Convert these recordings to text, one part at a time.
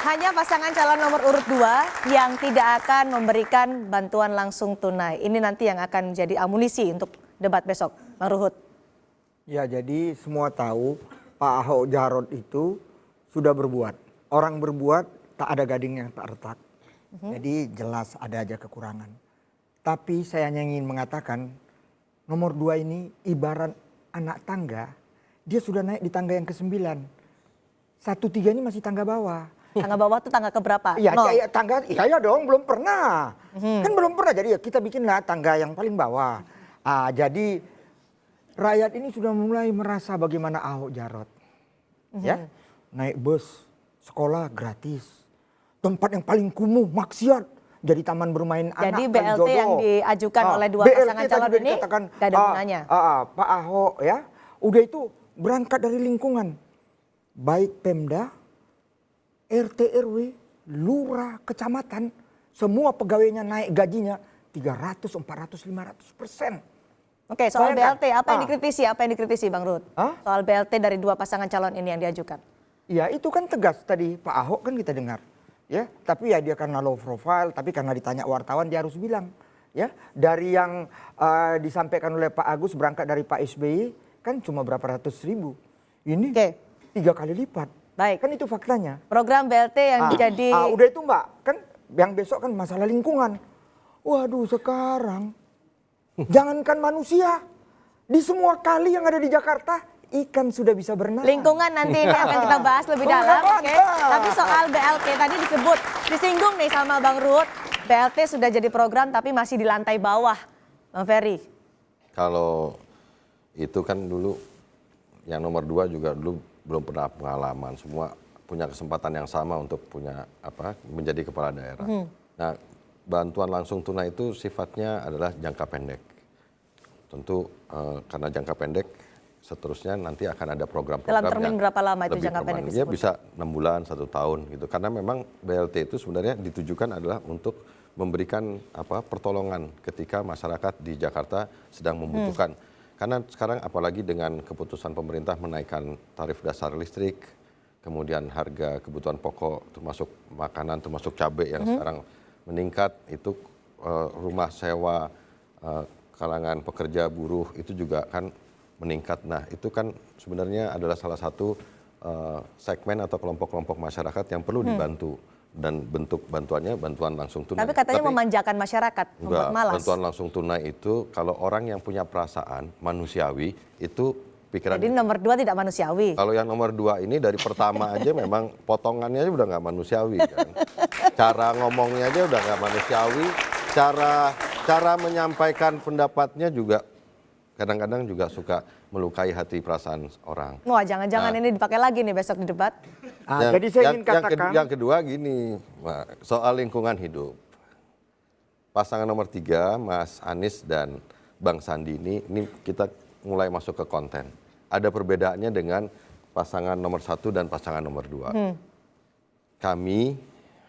Hanya pasangan calon nomor urut 2 yang tidak akan memberikan bantuan langsung tunai. Ini nanti yang akan menjadi amunisi untuk debat besok, Bang Ruhut. Ya, jadi semua tahu Pak Ahok Jarot itu sudah berbuat. Orang berbuat tak ada gading yang tak retak. Jadi jelas ada aja kekurangan. Tapi saya hanya ingin mengatakan nomor 2 ini ibarat anak tangga. Dia sudah naik di tangga yang ke-9. 1-3 ini masih tangga bawah. Tangga bawah itu tangga keberapa? Iya, Nol. tangga, iya dong, belum pernah. Kan belum pernah, jadi ya kita bikinlah tangga yang paling bawah. Jadi rakyat ini sudah mulai merasa bagaimana Ahok Jarot. Ya, naik bus, sekolah gratis. Tempat yang paling kumuh, maksiat. Jadi taman bermain anak. Jadi BLT yang diajukan oleh dua pasangan calon ini gak ada gunanya. Pak Ahok ya, udah itu berangkat dari lingkungan. Baik Pemda, RT RW, lurah, kecamatan, semua pegawainya naik gajinya 300, 400, 500%. Oke, soal Bayangkan. BLT apa yang dikritisi Bang Ruhut? Soal BLT dari dua pasangan calon ini yang diajukan. Ya itu kan tegas tadi Pak Ahok kan kita dengar. Ya, tapi ya dia karena low profile, tapi karena ditanya wartawan dia harus bilang. Ya, dari yang disampaikan oleh Pak Agus berangkat dari Pak SBY kan cuma berapa ratus ribu. Ini 3 kali lipat. Baik. Kan itu faktanya. Program BLT yang jadi... udah itu Mbak, kan yang besok kan masalah lingkungan. Waduh sekarang, jangankan manusia, di semua kali yang ada di Jakarta, ikan sudah bisa berenang. Lingkungan nanti ini akan kita bahas lebih dalam. Oke. Tapi soal BLT tadi disinggung nih sama Bang Ruhut, BLT sudah jadi program tapi masih di lantai bawah, Bang Ferry. Kalau itu kan dulu, yang nomor 2 juga dulu belum pernah pengalaman, semua punya kesempatan yang sama untuk menjadi kepala daerah. Nah, bantuan langsung tunai itu sifatnya adalah jangka pendek. Tentu karena jangka pendek, seterusnya nanti akan ada program-program dalam termin berapa lama itu jangka pendek disebut? Ya bisa 6 bulan, 1 tahun gitu. Karena memang BLT itu sebenarnya ditujukan adalah untuk memberikan pertolongan ketika masyarakat di Jakarta sedang membutuhkan. Karena sekarang apalagi dengan keputusan pemerintah menaikkan tarif dasar listrik, kemudian harga kebutuhan pokok termasuk makanan, termasuk cabai yang sekarang meningkat, itu rumah sewa kalangan pekerja buruh itu juga kan meningkat. Nah itu kan sebenarnya adalah salah satu segmen atau kelompok-kelompok masyarakat yang perlu dibantu. Dan bentuk bantuannya bantuan langsung tunai. Tapi katanya memanjakan masyarakat, membuat malas. Bantuan langsung tunai itu kalau orang yang punya perasaan manusiawi itu pikiran. Jadi nomor 2 tidak manusiawi. Kalau yang nomor 2 ini dari pertama aja memang potongannya aja udah nggak manusiawi kan. Cara ngomongnya aja udah nggak manusiawi. Cara menyampaikan pendapatnya juga kadang-kadang juga suka melukai hati perasaan orang. Wah, jangan-jangan ini dipakai lagi nih besok di debat. Jadi saya ingin katakan. Yang kedua gini, soal lingkungan hidup. Pasangan nomor 3, Mas Anies dan Bang Sandi ini kita mulai masuk ke konten. Ada perbedaannya dengan pasangan nomor 1 dan pasangan nomor 2. Kami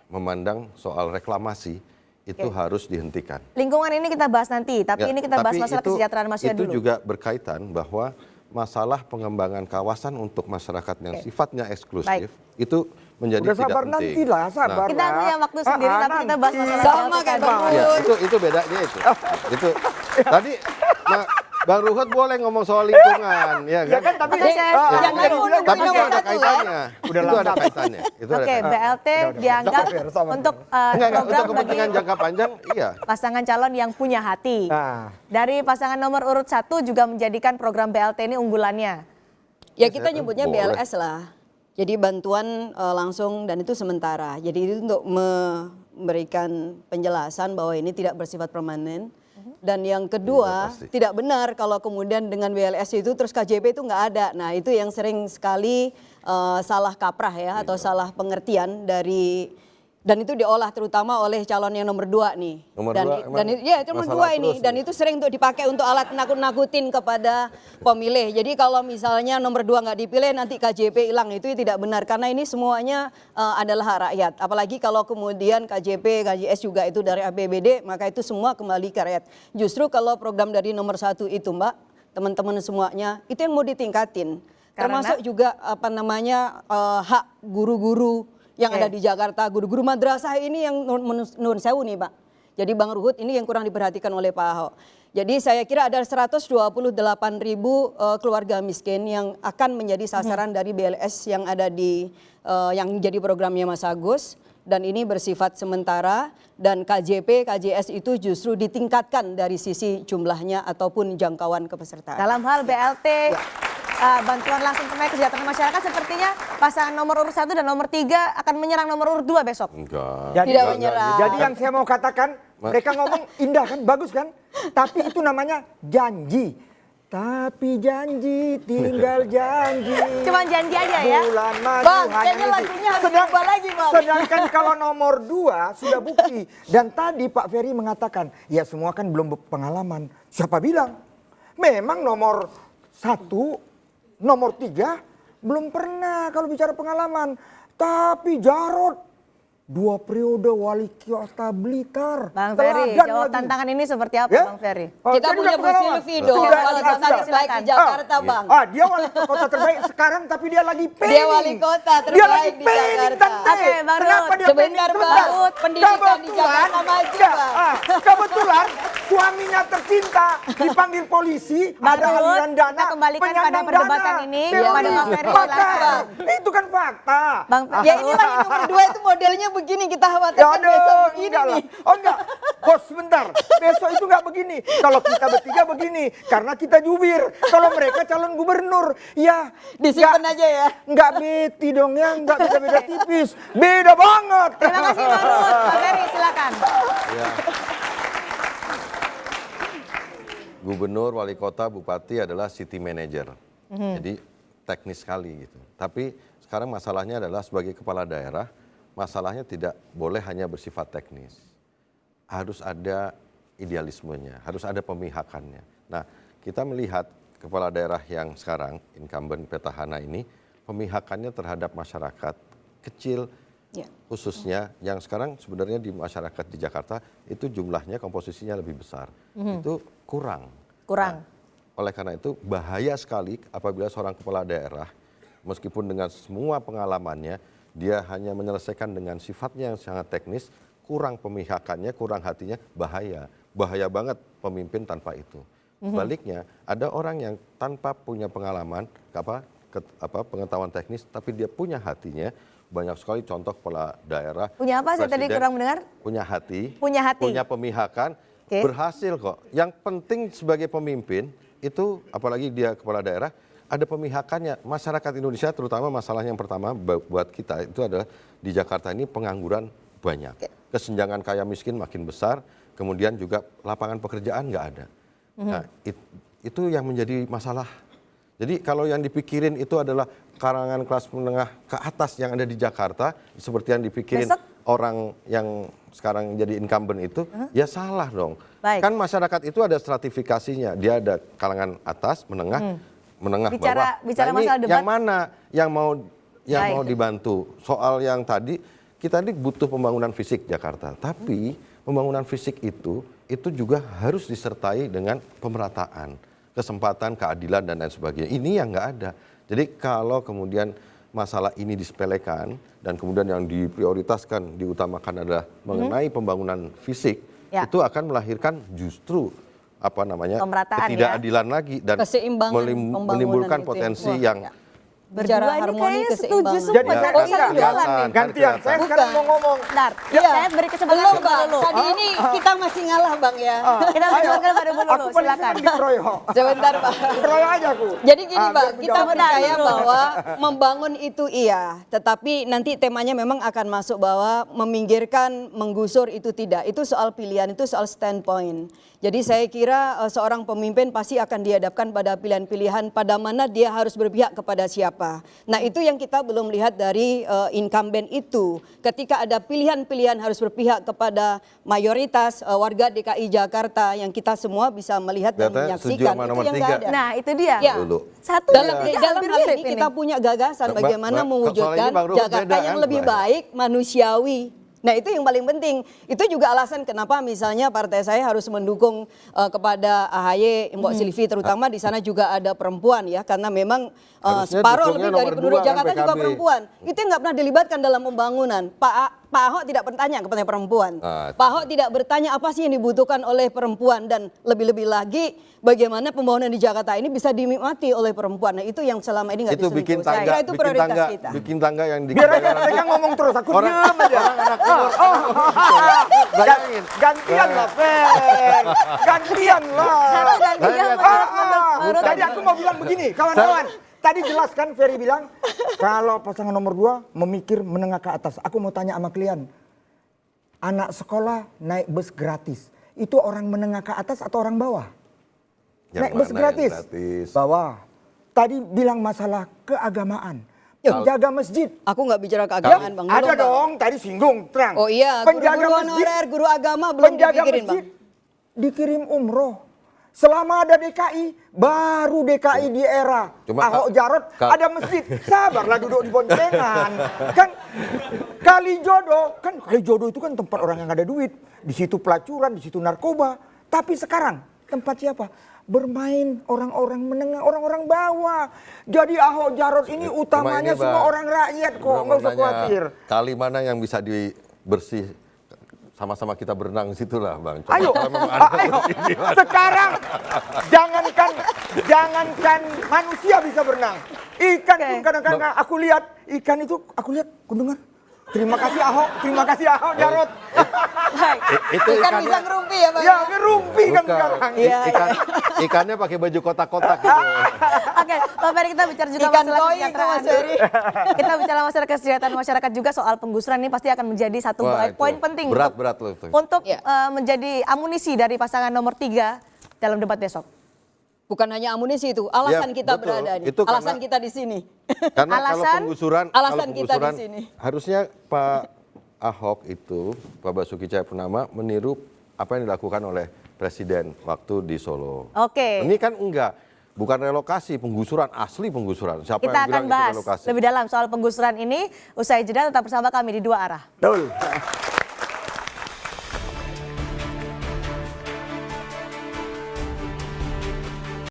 memandang soal reklamasi itu harus dihentikan. Lingkungan ini kita bahas nanti, tapi ini kita bahas masalah kesejahteraan manusia dulu. Itu juga berkaitan bahwa masalah pengembangan kawasan untuk masyarakat yang sifatnya eksklusif itu menjadi udah tidak sabar penting. Nanti lah, sabar. Kita punya waktu sendiri, tapi kita bahas masalah sama kayak Bang Ruhut. Ya, itu bedanya itu. Tadi Bang Ruhut boleh ngomong soal lingkungan, ya kan? Tapi Tapi itu ada kaitannya. Itu ada kaitannya. Oke, BLT dianggap untuk program untuk bagi kepentingan jangka panjang, iya. pasangan calon yang punya hati. Dari pasangan nomor urut 1 juga menjadikan program BLT ini unggulannya. Ya kita nyebutnya BLS lah. Jadi bantuan langsung dan itu sementara. Jadi itu untuk memberikan penjelasan bahwa ini tidak bersifat permanen. Dan yang kedua, tidak benar kalau kemudian dengan BLS itu terus KJP itu nggak ada. Nah itu yang sering sekali salah kaprah ya atau salah pengertian dari, dan itu diolah terutama oleh calon yang nomor 2 nih. Nomor 2 ini. Dan itu sering untuk dipakai untuk alat nakut-nakutin kepada pemilih. Jadi kalau misalnya nomor 2 nggak dipilih nanti KJP hilang, itu tidak benar. Karena ini semuanya adalah hak rakyat. Apalagi kalau kemudian KJP, KJS juga itu dari APBD, maka itu semua kembali ke rakyat. Justru kalau program dari nomor 1 itu Mbak, teman-teman semuanya, itu yang mau ditingkatin. Termasuk juga hak guru-guru yang ada di Jakarta. Guru-guru madrasah ini yang nun sewu nih Pak. Jadi Bang Ruhut ini yang kurang diperhatikan oleh Pak Ahok. Jadi saya kira ada 128.000 keluarga miskin yang akan menjadi sasaran dari BLS yang ada di yang jadi programnya Mas Agus. Dan ini bersifat sementara dan KJP, KJS itu justru ditingkatkan dari sisi jumlahnya ataupun jangkauan kepesertaan. Dalam hal BLT, bantuan langsung tunai kesejahteraan masyarakat, sepertinya pasangan nomor urut 1 dan nomor 3 akan menyerang nomor urut 2 besok. Enggak. Tidak menyerah. Jadi yang saya mau katakan, mereka ngomong indah kan, bagus kan? Tapi itu namanya janji. Tapi janji tinggal janji. Cuman janji aja ya. Bulan madu Bang, hanya kayaknya mimpi. lagunya harus diubah lagi Bang. Sedangkan kalau nomor 2 sudah bukti. Dan tadi Pak Ferry mengatakan, ya semua kan belum pengalaman. Siapa bilang? Memang nomor 1, nomor 3 belum pernah kalau bicara pengalaman. Tapi Jarod 2 periode wali kota Blitar. Bang Ferry, Teladan jawab lagi. tantangan ini seperti apa Ya? Bang Ferry? Oh, Kita jadi punya udah Bu pengalaman. Sylvie dong, Sudah, wali kota sudah. terbaik di Jakarta Bang. Dia wali kota terbaik sekarang tapi dia lagi pending. Dia wali kota Dia terbaik lagi di pending, Jakarta. Tante. Oke, Bang Kenapa Ruhut. dia Sebentar, pending? Bang Ruhut. Pendidikan di Jakarta maju, Bang. Kebetulan suaminya tercinta dipanggil polisi, Bang ada Ruhut, aliran dana, kita kembalikan pada penyandang perdebatan dana. ini Teroris. kepada Bang Ferry. Maka, Silakan. itu kan fakta. Bang Ya inilah yang nomor 2 itu modelnya begini, kita khawatirkan besok begini enggak lah. nih. Oh enggak, bos sebentar. Besok itu enggak begini. Kalau kita bertiga begini, karena kita jubir. Kalau mereka calon gubernur, ya Disimpan aja ya. Enggak beti dong ya, enggak beda-beda tipis. Beda banget. Terima kasih Bang Ruhut. Bang Ferry silakan. Ya. Gubernur, wali kota, bupati adalah city manager. Jadi teknis sekali gitu. Tapi sekarang masalahnya adalah sebagai kepala daerah, masalahnya tidak boleh hanya bersifat teknis. Harus ada idealismenya, harus ada pemihakannya. Nah, kita melihat kepala daerah yang sekarang incumbent petahana ini, pemihakannya terhadap masyarakat kecil, Ya. khususnya yang sekarang sebenarnya di masyarakat di Jakarta itu jumlahnya komposisinya lebih besar. Itu kurang. Kurang. Nah, oleh karena itu bahaya sekali apabila seorang kepala daerah meskipun dengan semua pengalamannya dia hanya menyelesaikan dengan sifatnya yang sangat teknis, kurang pemihakannya, kurang hatinya, bahaya. Bahaya banget pemimpin tanpa itu. Sebaliknya ada orang yang tanpa punya pengalaman, pengetahuan teknis, tapi dia punya hatinya. Banyak sekali contoh kepala daerah. Punya apa? Saya tadi presiden, kurang mendengar. Punya hati. Punya hati. Punya pemihakan. Oke. Berhasil kok. Yang penting sebagai pemimpin itu, apalagi dia kepala daerah, ada pemihakannya. Masyarakat Indonesia terutama masalah yang pertama buat kita itu adalah di Jakarta ini pengangguran banyak. Kesenjangan kaya miskin makin besar. Kemudian juga lapangan pekerjaan nggak ada. Nah itu yang menjadi masalah. Jadi kalau yang dipikirin itu adalah kalangan kelas menengah ke atas yang ada di Jakarta, seperti yang dipikirin Besok? orang yang sekarang jadi incumbent itu, ya salah dong. Baik. Kan masyarakat itu ada stratifikasinya, dia ada kalangan atas, menengah, menengah Bicara- bawah. bicara Nah, ini masalah debat. yang mana yang Baik. mau dibantu? Soal yang tadi kita ini butuh pembangunan fisik Jakarta, tapi pembangunan fisik itu juga harus disertai dengan pemerataan, kesempatan, keadilan dan lain sebagainya. Ini yang nggak ada. Jadi kalau kemudian masalah ini disepelekan dan kemudian yang diprioritaskan, diutamakan adalah mengenai pembangunan fisik, Ya. itu akan melahirkan justru Pemerataan, ketidakadilan lagi dan Keseimbangan pembangunan menimbulkan itu ya. potensi Wah, yang ya. Berdua Bicara ini harmoni kayaknya setuju keseimbangan. semua. Jadi Satu saya- satu saya- jalan nih. Gantian, saya sekarang mau ngomong. Bentar, Iya. saya beri kesempatan Belum ke Bang, dulu. tadi ini kita masih ngalah Bang ya. Kita beri kesempatan pada Bu Aku dulu, paling silakan. senang dikeroyok. Sebentar Pak. Dikeroyok aja aku. Jadi gini Bang, biar kita menjawab. percaya Benar, bahwa membangun itu iya, tetapi nanti temanya memang akan masuk bahwa meminggirkan, menggusur itu tidak. Itu soal pilihan, itu soal standpoint. Jadi saya kira seorang pemimpin pasti akan dihadapkan pada pilihan-pilihan pada mana dia harus berpihak kepada siapa. Nah itu yang kita belum lihat dari incumbent itu. Ketika ada pilihan-pilihan harus berpihak kepada mayoritas warga DKI Jakarta yang kita semua bisa melihat dan Katanya setuju menyaksikan. sama Itu nomor yang 3. nggak ada. Nah itu dia. Ya. Dulu. Satu Dalam dan tiga dalam hampir hal mirip ini kita punya gagasan Mbak, bagaimana Mbak, mewujudkan soal ini Bang Ruhut Jakarta beda, yang kan, lebih Mbak? baik, manusiawi. Nah itu yang paling penting. Itu juga alasan kenapa misalnya partai saya harus mendukung kepada AHY, Mbok Silvi terutama di sana juga ada perempuan ya. Karena memang Harusnya separuh dukungnya lebih dari nomor penduduk 2 kan Jakarta juga PKB. perempuan. Itu yang nggak pernah dilibatkan dalam pembangunan. Pak Ahok tidak bertanya kepada perempuan. Nah, Pak Ahok tidak bertanya apa sih yang dibutuhkan oleh perempuan. Dan lebih-lebih lagi bagaimana pembangunan di Jakarta ini bisa dinikmati oleh perempuan. Nah itu yang selama ini nggak Itu disentuh. bikin Saya tangga, kira itu prioritas kita. bikin tangga yang di Biar aja mereka ngomong terus, aku Orang- diam aja. orang anak timur. Bayangin. Gantian lah, Fer. Gantian lah. Satu dan tiga menurut Jadi aku mau bilang begini, kawan-kawan. Tadi jelas kan Ferry bilang, kalau pasangan nomor 2 memikir menengah ke atas. Aku mau tanya sama kalian, anak sekolah naik bus gratis, itu orang menengah ke atas atau orang bawah? Yang Naik bus mana yang gratis. gratis? Bawah. Tadi bilang masalah keagamaan. Penjaga masjid. Aku nggak bicara keagamaan Bang. Ada Belum, Bang. dong, tadi singgung, terang. Oh iya, penjaga guru-guru masjid, honorer, guru agama belum penjaga dipikirin masjid Bang. dikirim umroh. Selama ada DKI, baru DKI di era Cuma Ahok Jarot ada masjid. Sabarlah duduk di boncengan. Kan Kalijodo itu kan tempat orang yang ada duit. Di situ pelacuran, di situ narkoba. Tapi sekarang tempat siapa? Bermain orang-orang menengah, orang-orang bawah. Jadi Ahok Jarot ini Cuma utamanya ini, semua Bang. orang rakyat kok, Bro, nggak usah mau nanya, khawatir. Kali mana yang bisa dibersih? Sama-sama kita berenang di situ lah, Bang. Coba Ayo, kalau memang ada ayo. ini, Bang. Sekarang jangankan manusia bisa berenang. Ikan pun kadang-kadang aku lihat gunungan. Terima kasih Ahok Jarot. Baik. Itu Ikan bisa ngerumpi ya Bang. Ya ngerumpi kan Bukan. sekarang. Iya, Ikannya pakai baju kotak-kotak gitu. Oke, Pak Ferry, kita bicara juga Ikan masalah koi itu kesejahteraan. Mas Ferry. Kita bicara masalah kesejahteraan masyarakat juga, soal penggusuran ini pasti akan menjadi satu Wah, itu poin penting berat loh itu. untuk Ya. menjadi amunisi dari pasangan nomor 3 dalam debat besok. Bukan hanya amunisi itu, alasan Ya, kita betul. berada di. Itu Alasan karena- kita di sini. Karena Alasan? Alasan kita di sini. Harusnya Pak Ahok itu, Pak Basuki Cahayapurnama meniru apa yang dilakukan oleh Presiden waktu di Solo. Oke. Ini kan bukan relokasi, penggusuran, asli penggusuran. Siapa Kita yang akan bilang itu bahas relokasi? lebih dalam soal penggusuran ini. Usai jeda tetap bersama kami di Dua Arah. Betul.